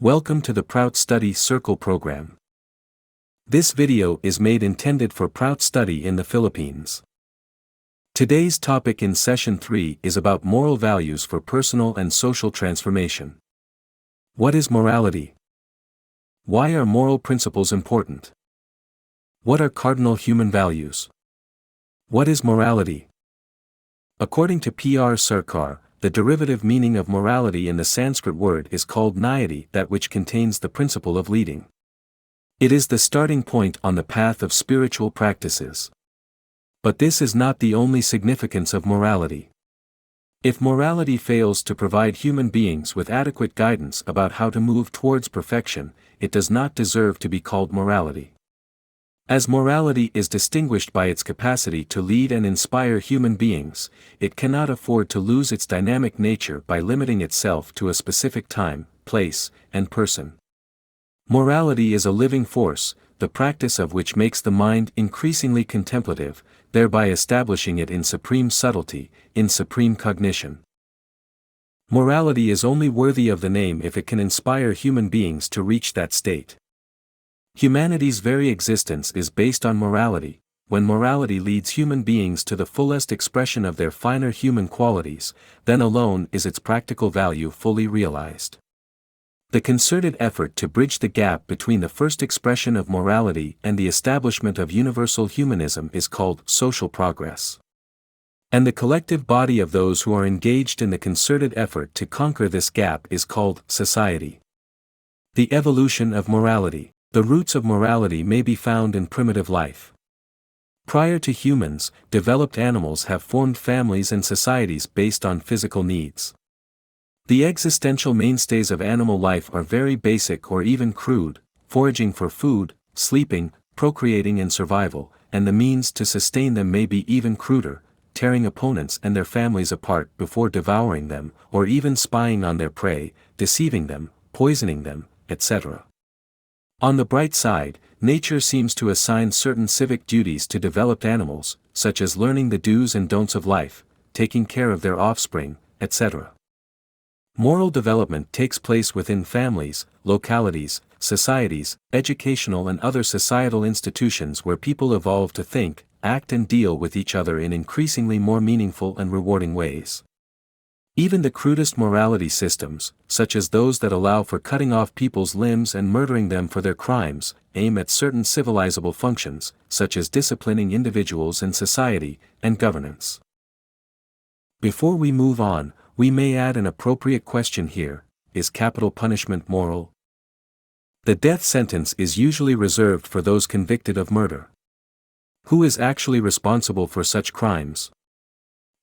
Welcome to the PROUT Study Circle Program. This video is intended for PROUT study in the Philippines. Today's topic in Session 3 is about moral values for personal and social transformation. What is morality? Why are moral principles important? What are cardinal human values? What is morality? According to PROUT Circle, the derivative meaning of morality in the Sanskrit word is called niyati, that which contains the principle of leading. It is the starting point on the path of spiritual practices. But this is not the only significance of morality. If morality fails to provide human beings with adequate guidance about how to move towards perfection, it does not deserve to be called morality. As morality is distinguished by its capacity to lead and inspire human beings, it cannot afford to lose its dynamic nature by limiting itself to a specific time, place, and person. Morality is a living force, the practice of which makes the mind increasingly contemplative, thereby establishing it in supreme subtlety, in supreme cognition. Morality is only worthy of the name if it can inspire human beings to reach that state. Humanity's very existence is based on morality. When morality leads human beings to the fullest expression of their finer human qualities, then alone is its practical value fully realized. The concerted effort to bridge the gap between the first expression of morality and the establishment of universal humanism is called social progress. And the collective body of those who are engaged in the concerted effort to conquer this gap is called society. The evolution of morality. The roots of morality may be found in primitive life. Prior to humans, developed animals have formed families and societies based on physical needs. The existential mainstays of animal life are very basic or even crude: foraging for food, sleeping, procreating and survival, and the means to sustain them may be even cruder: tearing opponents and their families apart before devouring them, or even spying on their prey, deceiving them, poisoning them, etc. On the bright side, nature seems to assign certain civic duties to developed animals, such as learning the do's and don'ts of life, taking care of their offspring, etc. Moral development takes place within families, localities, societies, educational and other societal institutions where people evolve to think, act and deal with each other in increasingly more meaningful and rewarding ways. Even the crudest morality systems, such as those that allow for cutting off people's limbs and murdering them for their crimes, aim at certain civilizable functions, such as disciplining individuals in society and governance. Before we move on, we may add an appropriate question here: is capital punishment moral? The death sentence is usually reserved for those convicted of murder. Who is actually responsible for such crimes?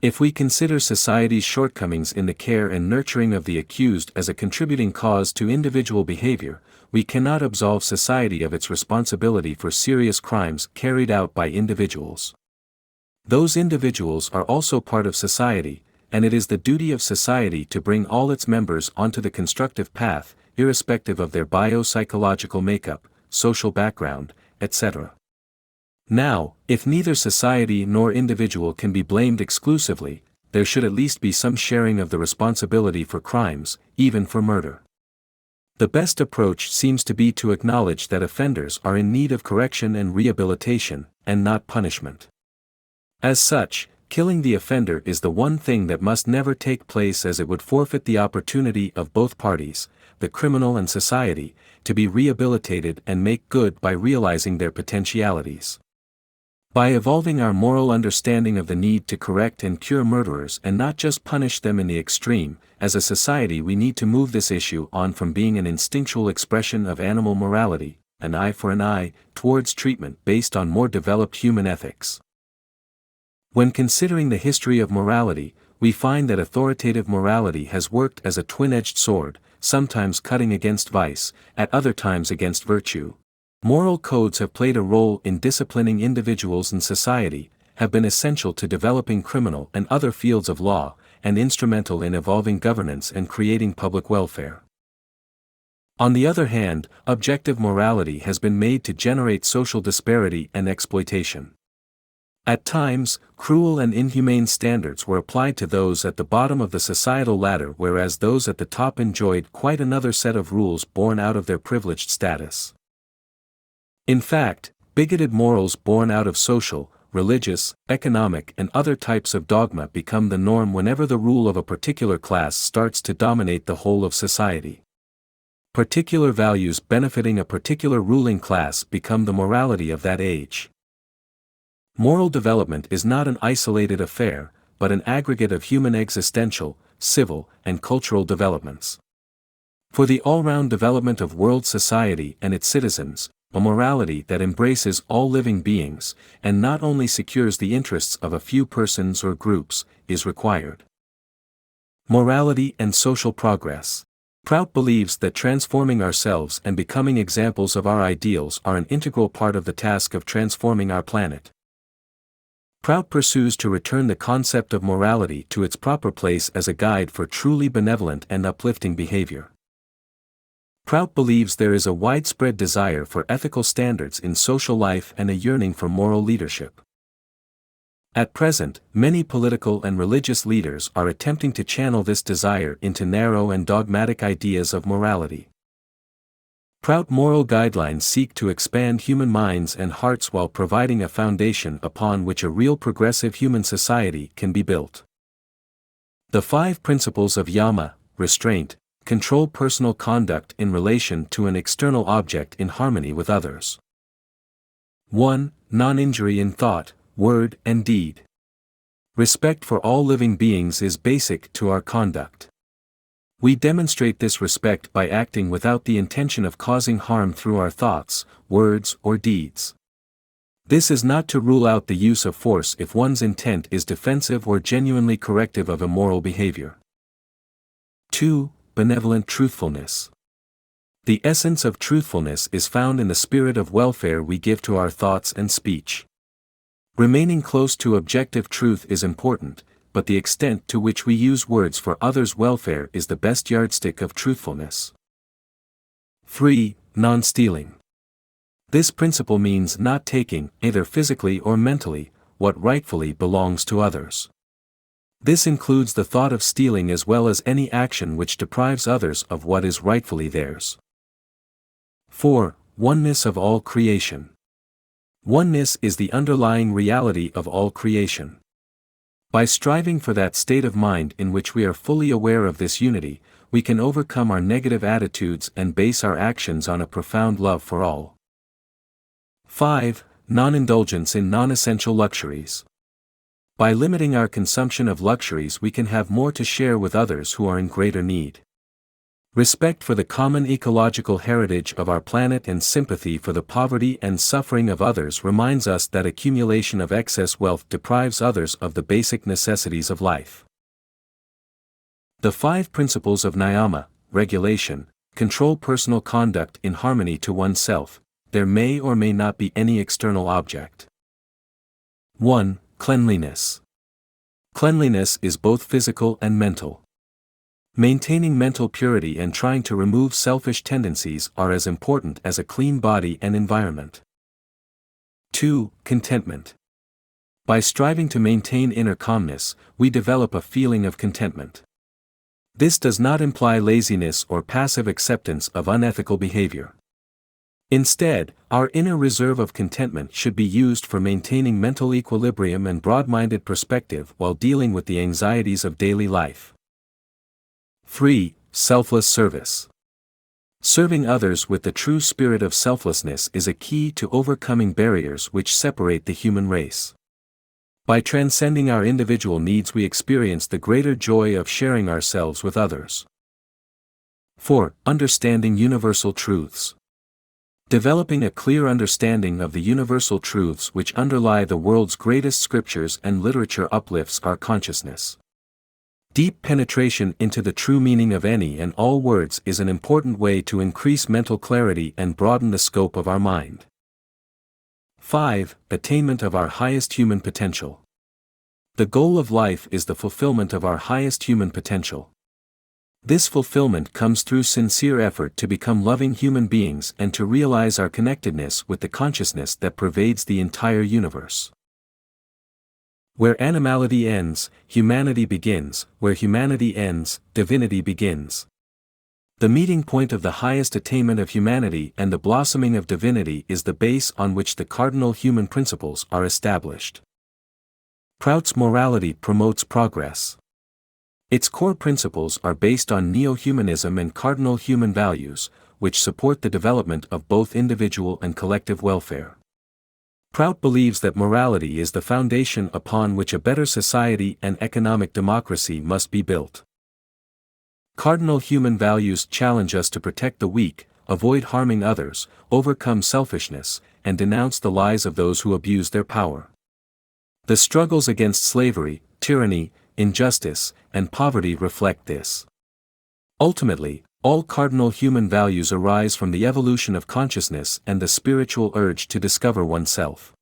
If we consider society's shortcomings in the care and nurturing of the accused as a contributing cause to individual behavior, we cannot absolve society of its responsibility for serious crimes carried out by individuals. Those individuals are also part of society, and it is the duty of society to bring all its members onto the constructive path, irrespective of their biopsychological makeup, social background, etc. Now, if neither society nor individual can be blamed exclusively, there should at least be some sharing of the responsibility for crimes, even for murder. The best approach seems to be to acknowledge that offenders are in need of correction and rehabilitation, and not punishment. As such, killing the offender is the one thing that must never take place, as it would forfeit the opportunity of both parties, the criminal and society, to be rehabilitated and make good by realizing their potentialities. By evolving our moral understanding of the need to correct and cure murderers and not just punish them in the extreme, as a society we need to move this issue on from being an instinctual expression of animal morality, an eye for an eye, towards treatment based on more developed human ethics. When considering the history of morality, we find that authoritative morality has worked as a twin-edged sword, sometimes cutting against vice, at other times against virtue. Moral codes have played a role in disciplining individuals and society, have been essential to developing criminal and other fields of law, and instrumental in evolving governance and creating public welfare. On the other hand, objective morality has been made to generate social disparity and exploitation. At times, cruel and inhumane standards were applied to those at the bottom of the societal ladder, whereas those at the top enjoyed quite another set of rules born out of their privileged status. In fact, bigoted morals born out of social, religious, economic and other types of dogma become the norm whenever the rule of a particular class starts to dominate the whole of society. Particular values benefiting a particular ruling class become the morality of that age. Moral development is not an isolated affair, but an aggregate of human existential, civil, and cultural developments. For the all-round development of world society and its citizens, a morality that embraces all living beings, and not only secures the interests of a few persons or groups, is required. Morality and social progress. PROUT believes that transforming ourselves and becoming examples of our ideals are an integral part of the task of transforming our planet. PROUT pursues to return the concept of morality to its proper place as a guide for truly benevolent and uplifting behavior. PROUT believes there is a widespread desire for ethical standards in social life and a yearning for moral leadership. At present, many political and religious leaders are attempting to channel this desire into narrow and dogmatic ideas of morality. PROUT moral guidelines seek to expand human minds and hearts while providing a foundation upon which a real progressive human society can be built. The 5 principles of yama, restraint, control personal conduct in relation to an external object in harmony with others. 1. Non-injury in thought, word, and deed. Respect for all living beings is basic to our conduct. We demonstrate this respect by acting without the intention of causing harm through our thoughts, words, or deeds. This is not to rule out the use of force if one's intent is defensive or genuinely corrective of immoral behavior. 2. Benevolent truthfulness. The essence of truthfulness is found in the spirit of welfare we give to our thoughts and speech. Remaining close to objective truth is important, but the extent to which we use words for others' welfare is the best yardstick of truthfulness. 3. Non-stealing. This principle means not taking, either physically or mentally, what rightfully belongs to others. This includes the thought of stealing as well as any action which deprives others of what is rightfully theirs. 4. Oneness of all creation. Oneness is the underlying reality of all creation. By striving for that state of mind in which we are fully aware of this unity, we can overcome our negative attitudes and base our actions on a profound love for all. 5. Non-indulgence in non-essential luxuries. By limiting our consumption of luxuries, we can have more to share with others who are in greater need. Respect for the common ecological heritage of our planet and sympathy for the poverty and suffering of others reminds us that accumulation of excess wealth deprives others of the basic necessities of life. The 5 principles of niyama, regulation, control personal conduct in harmony to oneself. There may or may not be any external object. 1. Cleanliness. Cleanliness is both physical and mental. Maintaining mental purity and trying to remove selfish tendencies are as important as a clean body and environment. 2. Contentment. By striving to maintain inner calmness, we develop a feeling of contentment. This does not imply laziness or passive acceptance of unethical behavior. Instead, our inner reserve of contentment should be used for maintaining mental equilibrium and broad-minded perspective while dealing with the anxieties of daily life. 3. Selfless service. Serving others with the true spirit of selflessness is a key to overcoming barriers which separate the human race. By transcending our individual needs, we experience the greater joy of sharing ourselves with others. 4. Understanding universal truths. Developing a clear understanding of the universal truths which underlie the world's greatest scriptures and literature uplifts our consciousness. Deep penetration into the true meaning of any and all words is an important way to increase mental clarity and broaden the scope of our mind. 5. Attainment of our highest human potential. The goal of life is the fulfillment of our highest human potential. This fulfillment comes through sincere effort to become loving human beings and to realize our connectedness with the consciousness that pervades the entire universe. Where animality ends, humanity begins. Where humanity ends, divinity begins. The meeting point of the highest attainment of humanity and the blossoming of divinity is the base on which the cardinal human principles are established. PROUT's morality promotes progress. Its core principles are based on neo-humanism and cardinal human values, which support the development of both individual and collective welfare. PROUT believes that morality is the foundation upon which a better society and economic democracy must be built. Cardinal human values challenge us to protect the weak, avoid harming others, overcome selfishness, and denounce the lies of those who abuse their power. The struggles against slavery, tyranny, injustice, and poverty reflect this. Ultimately, all cardinal human values arise from the evolution of consciousness and the spiritual urge to discover oneself.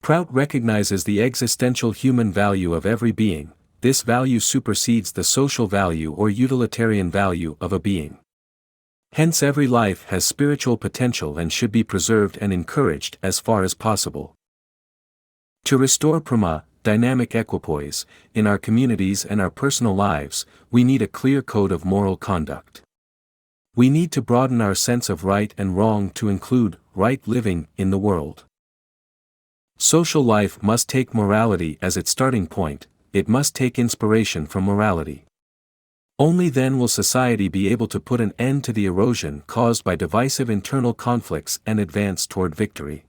PROUT recognizes the existential human value of every being. This value supersedes the social value or utilitarian value of a being. Hence every life has spiritual potential and should be preserved and encouraged as far as possible. To restore dynamic equipoise, in our communities and our personal lives, we need a clear code of moral conduct. We need to broaden our sense of right and wrong to include right living in the world. Social life must take morality as its starting point. It must take inspiration from morality. Only then will society be able to put an end to the erosion caused by divisive internal conflicts and advance toward victory.